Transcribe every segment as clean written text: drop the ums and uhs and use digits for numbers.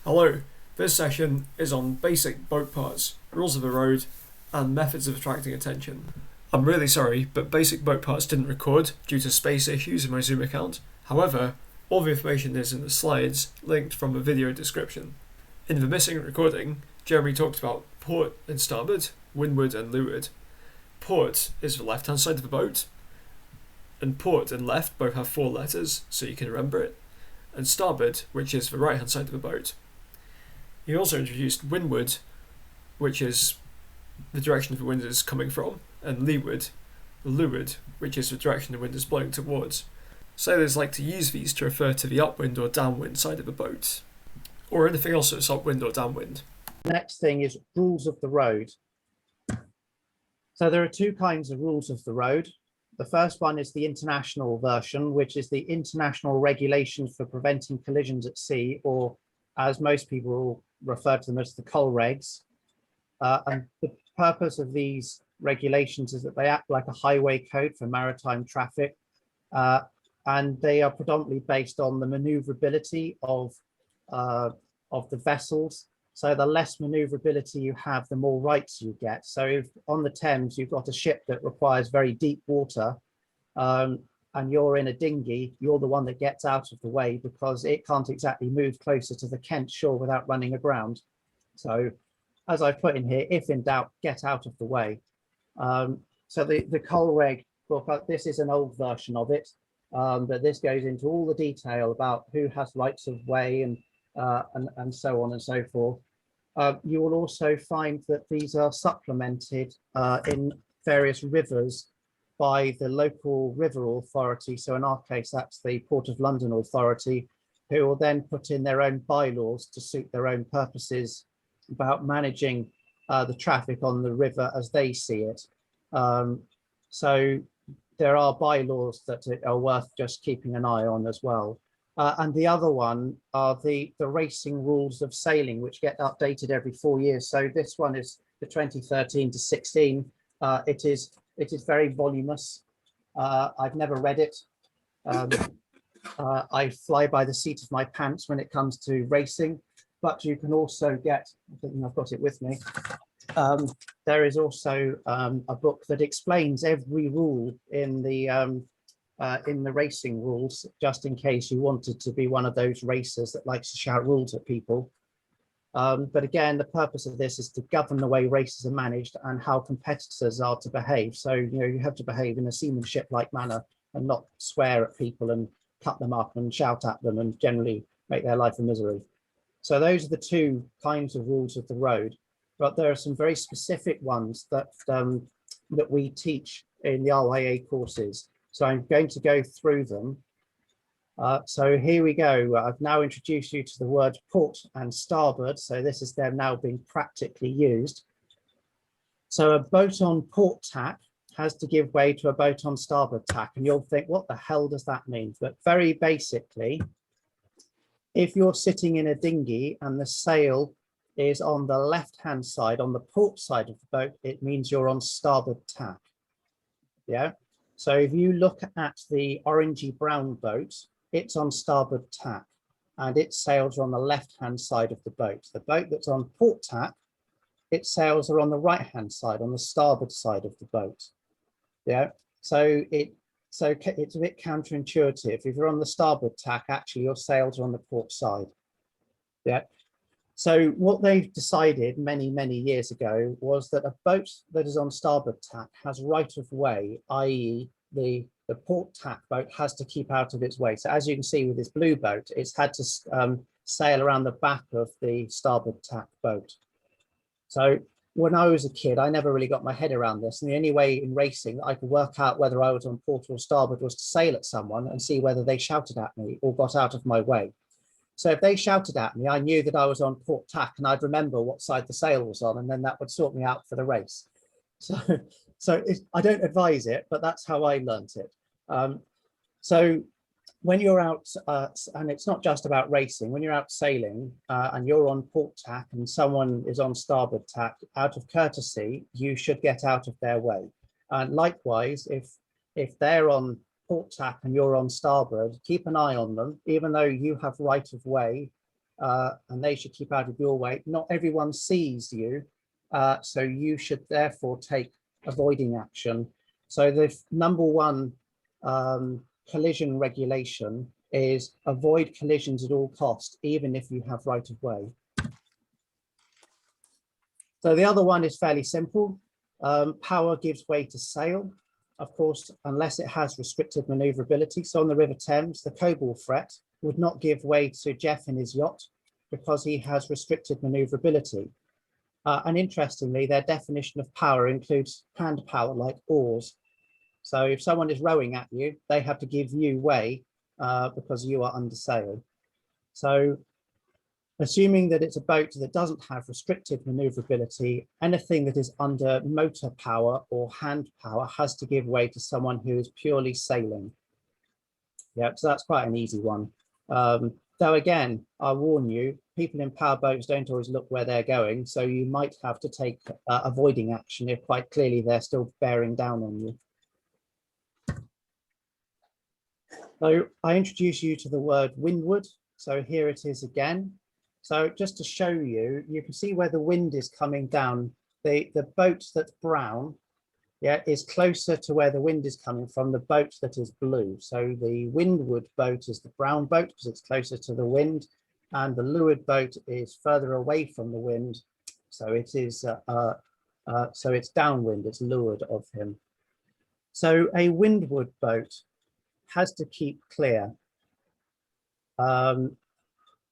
Hello, this session is on basic boat parts, rules of the road, and methods of attracting attention. I'm really sorry, but basic boat parts didn't record due to space issues in my Zoom account. However, all the information is in the slides linked from the video description. In the missing recording, Jeremy talked about port and starboard, windward and leeward. Port is the left hand side of the boat, and port and left both have 4 letters, so you can remember it, and starboard, which is the right hand side of the boat. He also introduced windward, which is the direction the wind is coming from, and leeward, which is the direction the wind is blowing towards. Sailors like to use these to refer to the upwind or downwind side of a boat, or anything else that's upwind or downwind. Next thing is rules of the road. So there are 2 kinds of rules of the road. The first one is the international version, which is the international regulations for preventing collisions at sea, or as most people refer to them as the Coll regs. And the purpose of these regulations is that they act like a highway code for maritime traffic, and they are predominantly based on the maneuverability of the vessels. So the less maneuverability you have, the more rights you get. So if on the Thames you've got a ship that requires very deep water, and you're in a dinghy, you're the one that gets out of the way because it can't exactly move closer to the Kent shore without running aground. So as I put in here, if in doubt, get out of the way. So the Coll Reg book, this is an old version of it, but this goes into all the detail about who has rights of way and so on and so forth. You will also find that these are supplemented in various rivers by the local river authority. So in our case, that's the Port of London Authority, who will then put in their own bylaws to suit their own purposes about managing the traffic on the river as they see it. So there are bylaws that are worth just keeping an eye on as well. And the other one are the racing rules of sailing, which get updated every 4 years. So this one is the 2013 to 16. It is very voluminous. I've never read it. I fly by the seat of my pants when it comes to racing, but you can also get, I think I've got it with me. There is also a book that explains every rule in the racing rules, just in case you wanted to be one of those racers that likes to shout rules at people. But again, the purpose of this is to govern the way races are managed and how competitors are to behave. So, you have to behave in a seamanship-like manner and not swear at people and cut them up and shout at them and generally make their life a misery. So those are the 2 kinds of rules of the road. But there are some very specific ones that we teach in the RYA courses. So I'm going to go through them. So here we go. I've now introduced you to the word port and starboard. So this is them now being practically used. So a boat on port tack has to give way to a boat on starboard tack. And you'll think, what the hell does that mean? But very basically, if you're sitting in a dinghy and the sail is on the left-hand side, on the port side of the boat, it means you're on starboard tack. Yeah. So if you look at the orangey brown boat, it's on starboard tack and its sails are on the left-hand side of the boat. The boat that's on port tack, its sails are on the right-hand side, on the starboard side of the boat. Yeah, so it's a bit counterintuitive. If you're on the starboard tack, actually your sails are on the port side. Yeah. So what they've decided many, many years ago was that a boat that is on starboard tack has right of way, i.e. the port tack boat has to keep out of its way. So as you can see with this blue boat, it's had to sail around the back of the starboard tack boat. So when I was a kid, I never really got my head around this. And the only way in racing that I could work out whether I was on port or starboard was to sail at someone and see whether they shouted at me or got out of my way. So if they shouted at me, I knew that I was on port tack and I'd remember what side the sail was on, and then that would sort me out for the race. So I don't advise it, but that's how I learnt it. So when you're out, and it's not just about racing, when you're out sailing and you're on port tack and someone is on starboard tack, out of courtesy, you should get out of their way. And likewise, if they're on port tack and you're on starboard, keep an eye on them, even though you have right of way. and they should keep out of your way. Not everyone sees you, so you should therefore take avoiding action. So the number one collision regulation is avoid collisions at all costs, even if you have right of way. So the other one is fairly simple. Power gives way to sail, of course, unless it has restricted maneuverability. So on the River Thames, the Cobble Fret would not give way to Jeff in his yacht because he has restricted maneuverability. And interestingly, their definition of power includes hand power like oars. So if someone is rowing at you, they have to give you way because you are under sail. So assuming that it's a boat that doesn't have restricted maneuverability, anything that is under motor power or hand power has to give way to someone who is purely sailing. Yeah, so that's quite an easy one. Though again, I warn you, people in power boats don't always look where they're going, so you might have to take avoiding action if quite clearly they're still bearing down on you. So I introduce you to the word windward. So here it is again. So just to show you, you can see where the wind is coming down. The boat that's brown, yeah, is closer to where the wind is coming from the boat that is blue. So the windward boat is the brown boat because it's closer to the wind, and the leeward boat is further away from the wind. So it is so it's downwind, it's leeward of him. So a windward boat has to keep clear.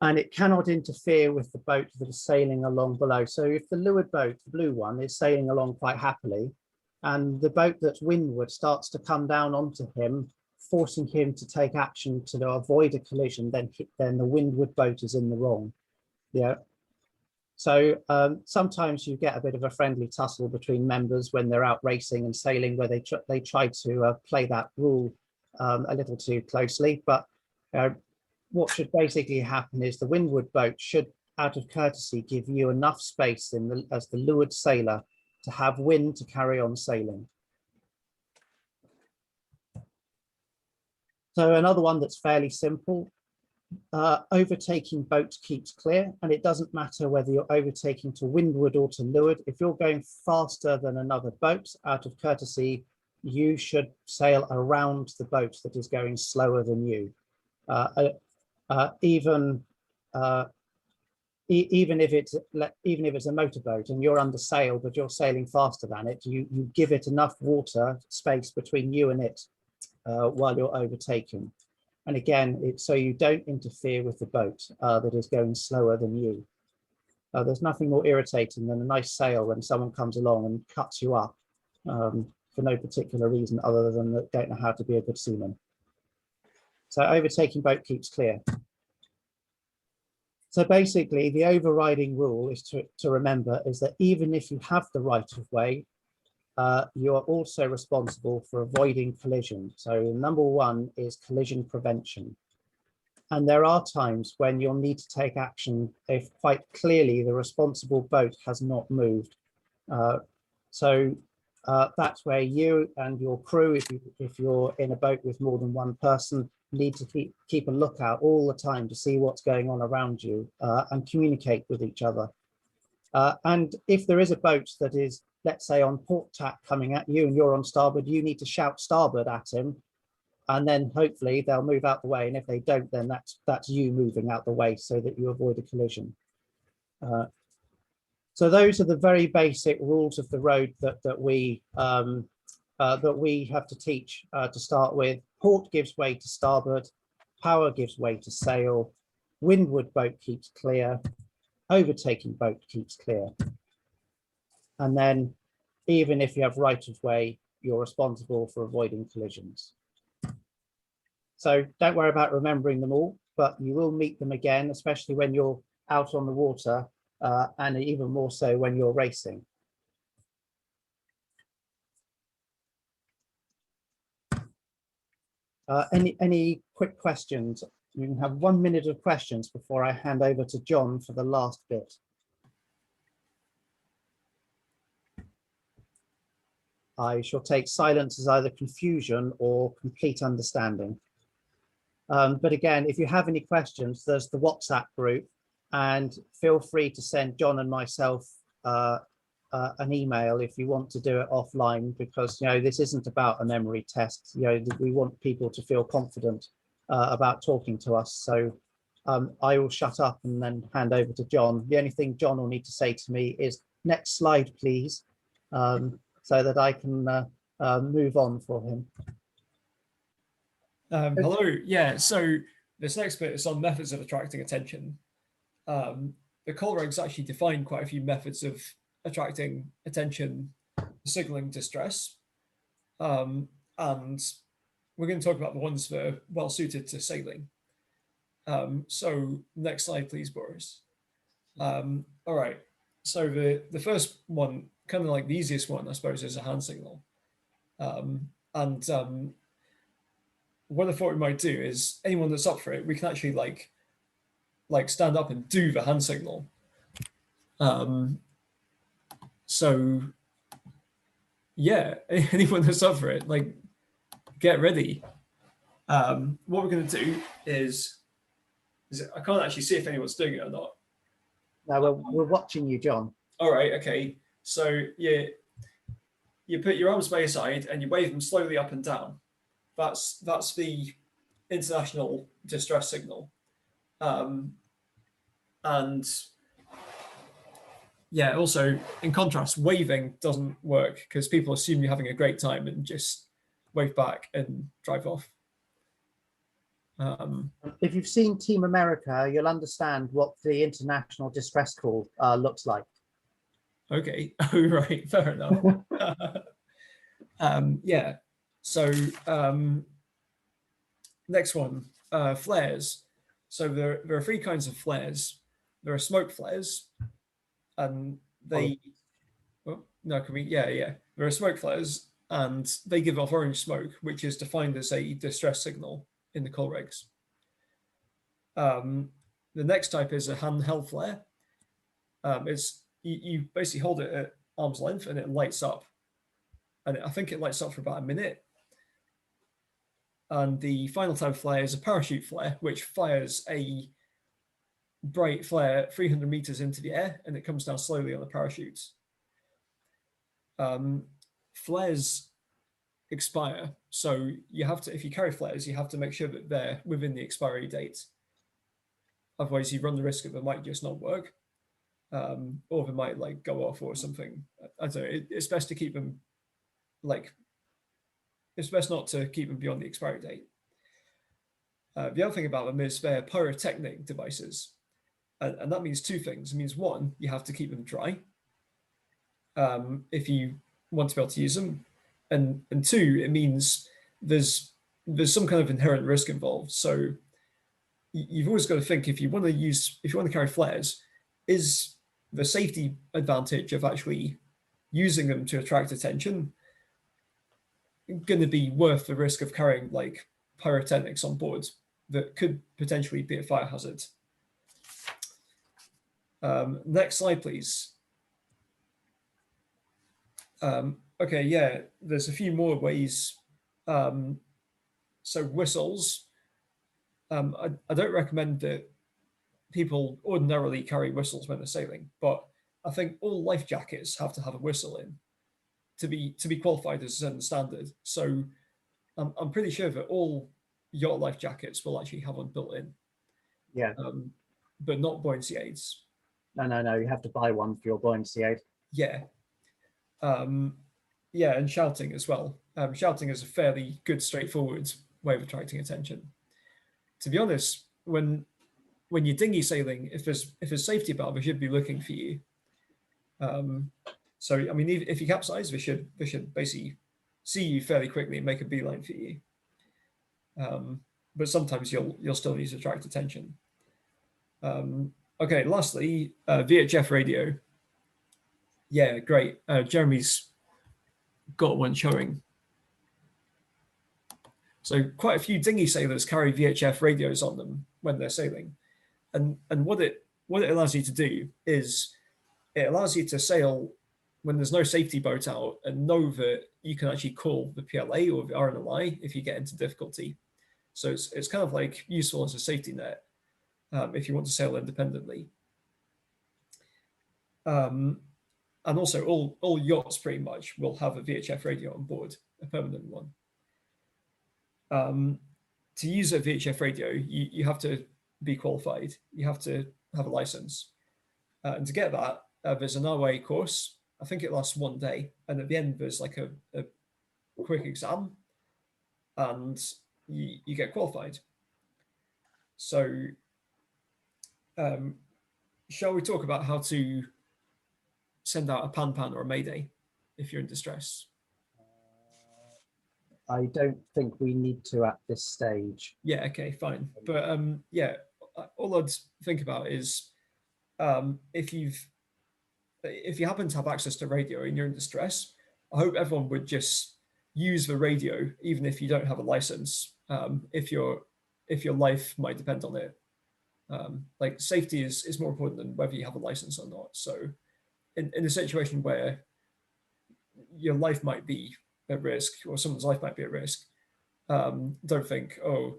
And it cannot interfere with the boat that is sailing along below. So if the leeward boat, the blue one, is sailing along quite happily, and the boat that's windward starts to come down onto him, forcing him to take action to avoid a collision, then the windward boat is in the wrong. Yeah. So sometimes you get a bit of a friendly tussle between members when they're out racing and sailing, where they try to play that rule a little too closely. But what should basically happen is the windward boat should, out of courtesy, give you enough space as the leeward sailor to have wind to carry on sailing. So another one that's fairly simple, overtaking boat keeps clear, and it doesn't matter whether you're overtaking to windward or to leeward. If you're going faster than another boat, out of courtesy, you should sail around the boat that is going slower than you. Even if it's a motorboat and you're under sail but you're sailing faster than it, you give it enough water space between you and it while you're overtaking. And again, it's so you don't interfere with the boat that is going slower than you. There's nothing more irritating than a nice sail when someone comes along and cuts you up for no particular reason other than they don't know how to be a good seaman. So overtaking boat keeps clear. So basically, the overriding rule is to remember is that even if you have the right of way, you are also responsible for avoiding collision. So number one is collision prevention. And there are times when you'll need to take action if quite clearly the responsible boat has not moved. That's where you and your crew, if you're in a boat with more than one person, need to keep a lookout all the time to see what's going on around you and communicate with each other. And if there is a boat that is, let's say, on port tack coming at you and you're on starboard, you need to shout starboard at him, and then hopefully they'll move out the way. And if they don't, then that's you moving out the way so that you avoid a collision. So those are the very basic rules of the road that we have to teach to start with. Port gives way to starboard, power gives way to sail, windward boat keeps clear, overtaking boat keeps clear. And then even if you have right of way, you're responsible for avoiding collisions. So don't worry about remembering them all, but you will meet them again, especially when you're out on the water, and even more so when you're racing. Any quick questions? You can have 1 minute of questions before I hand over to John for the last bit. I shall take silence as either confusion or complete understanding. But again, if you have any questions, there's the WhatsApp group. and feel free to send John and myself an email if you want to do it offline, because this isn't about a memory test. We want people to feel confident about talking to us. So I will shut up and then hand over to John. The only thing John will need to say to me is next slide, please, so that I can move on for him. Hello. Yeah, so this next bit is on methods of attracting attention. The call regs actually define quite a few methods of attracting attention, signaling distress. And we're going to talk about the ones that are well suited to sailing. So next slide, please, Boris. All right. So the first one, kind of like the easiest one, I suppose, is a hand signal. What I thought we might do is anyone that's up for it, we can actually like stand up and do the hand signal. So yeah, anyone that's up for it, like get ready. What we're going to do is I can't actually see if anyone's doing it or not. No, we're watching you, John. All right, okay. So you put your arms by your side and you wave them slowly up and down. That's the international distress signal. And yeah, also in contrast, waving doesn't work because people assume you're having a great time and just wave back and drive off. If you've seen Team America, you'll understand what the international distress call looks like. Okay, oh, right, fair enough. Yeah, so next one, flares. So there are three kinds of flares. There are smoke flares, and they, well, no, can we, yeah. There are smoke flares, and they give off orange smoke, which is defined as a distress signal in the call regs. The next type is a handheld flare. It's you basically hold it at arm's length and it lights up, and I think it lights up for about a minute. And the final type of flare is a parachute flare, which fires a bright flare 300 meters into the air, and it comes down slowly on the parachutes. Flares expire, so you have to, if you carry flares, you have to make sure that they're within the expiry date. Otherwise, you run the risk of it might just not work, or they might like go off or something. I don't know. It's best to keep them it's best not to keep them beyond the expiry date. The other thing about them is they're pyrotechnic devices. And that means two things. It means one, you have to keep them dry if you want to be able to use them. And two, it means there's some kind of inherent risk involved. So you've always got to think, if you want to carry flares, is the safety advantage of actually using them to attract attention going to be worth the risk of carrying like pyrotechnics on board that could potentially be a fire hazard? Next slide, please. Okay, yeah, there's a few more ways. So whistles. I don't recommend that people ordinarily carry whistles when they're sailing, but I think all life jackets have to have a whistle in to be qualified as a certain standard. So I'm pretty sure that all yacht life jackets will actually have one built in. Yeah. But not buoyancy aids. No, you have to buy one for your buoyancy aid. Yeah. Yeah, and shouting as well. Shouting is a fairly good, straightforward way of attracting attention. To be honest, when you're dinghy sailing, if there's safety valve, they should be looking for you. So I mean, if you capsize, they should basically see you fairly quickly and make a beeline for you. But sometimes you'll still need to attract attention. Okay, lastly, VHF radio. Yeah, great. Jeremy's got one showing. So quite a few dinghy sailors carry VHF radios on them when they're sailing, and what it allows you to do is it allows you to sail when there's no safety boat out and know that you can actually call the PLA or the RNLI if you get into difficulty. So it's kind of like useful as a safety net if you want to sail independently. And also all yachts pretty much will have a VHF radio on board, a permanent one. To use a VHF radio, you have to be qualified. You have to have a license. And to get that, there's an RA course. I think it lasts 1 day. And at the end, there's like a quick exam and you get qualified. So shall we talk about how to send out a pan or a mayday if you're in distress? I don't think we need to at this stage. Yeah, okay, fine. But yeah, all I'd think about is if you happen to have access to radio and you're in distress, I hope everyone would just use the radio, even if you don't have a license, if your life might depend on it. Like safety is more important than whether you have a license or not. So in a situation where your life might be at risk or someone's life might be at risk, don't think, oh,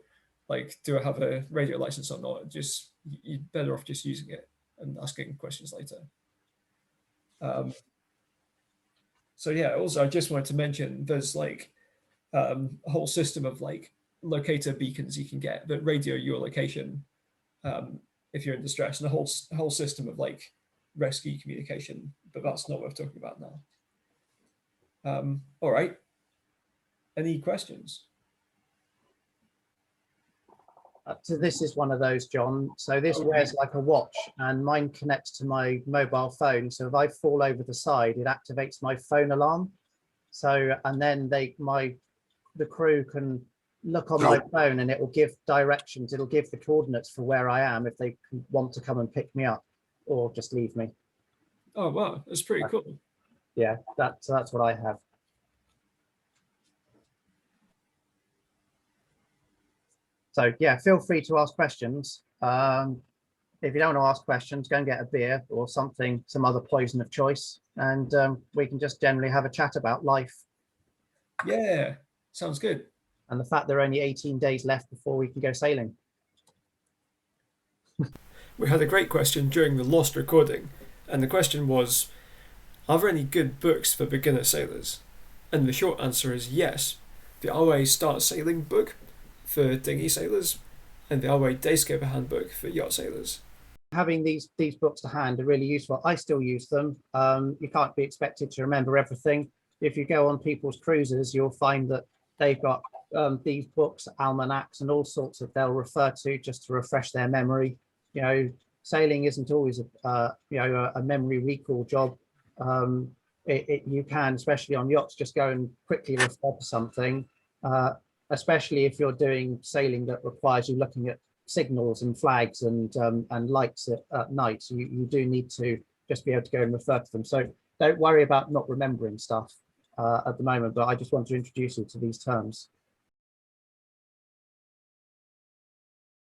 like, do I have a radio license or not? Just, you're better off just using it and asking questions later. So yeah, also I just wanted to mention there's like a whole system of like locator beacons you can get that radio your location if you're in distress, and a whole system of like rescue communication, but that's not what we're talking about now. All right. Any questions? So this is one of those, John. So this wears like a watch, and mine connects to my mobile phone. So if I fall over the side, it activates my phone alarm. So, and then the crew can look on my phone and it will give directions. It'll give the coordinates for where I am if they want to come and pick me up or just leave me. Oh, wow. That's pretty cool. Yeah, that's what I have. So yeah, feel free to ask questions. If you don't want to ask questions, go and get a beer or something, some other poison of choice, and we can just generally have a chat about life. Yeah, sounds good. And the fact there are only 18 days left before we can go sailing. We had a great question during the lost recording, and the question was, are there any good books for beginner sailors? And the short answer is yes. The RA Start Sailing book for dinghy sailors, and the RA Dayskipper handbook for yacht sailors. Having these books to hand are really useful. I still use them. You can't be expected to remember everything. If you go on people's cruises, you'll find that they've got these books, almanacs, and all sorts of they'll refer to just to refresh their memory. You know, sailing isn't always a memory recall job. You can, especially on yachts, just go and quickly refer to something. Especially if you're doing sailing that requires you looking at signals and flags and lights at night. So you do need to just be able to go and refer to them. So don't worry about not remembering stuff at the moment, but I just want to introduce you to these terms.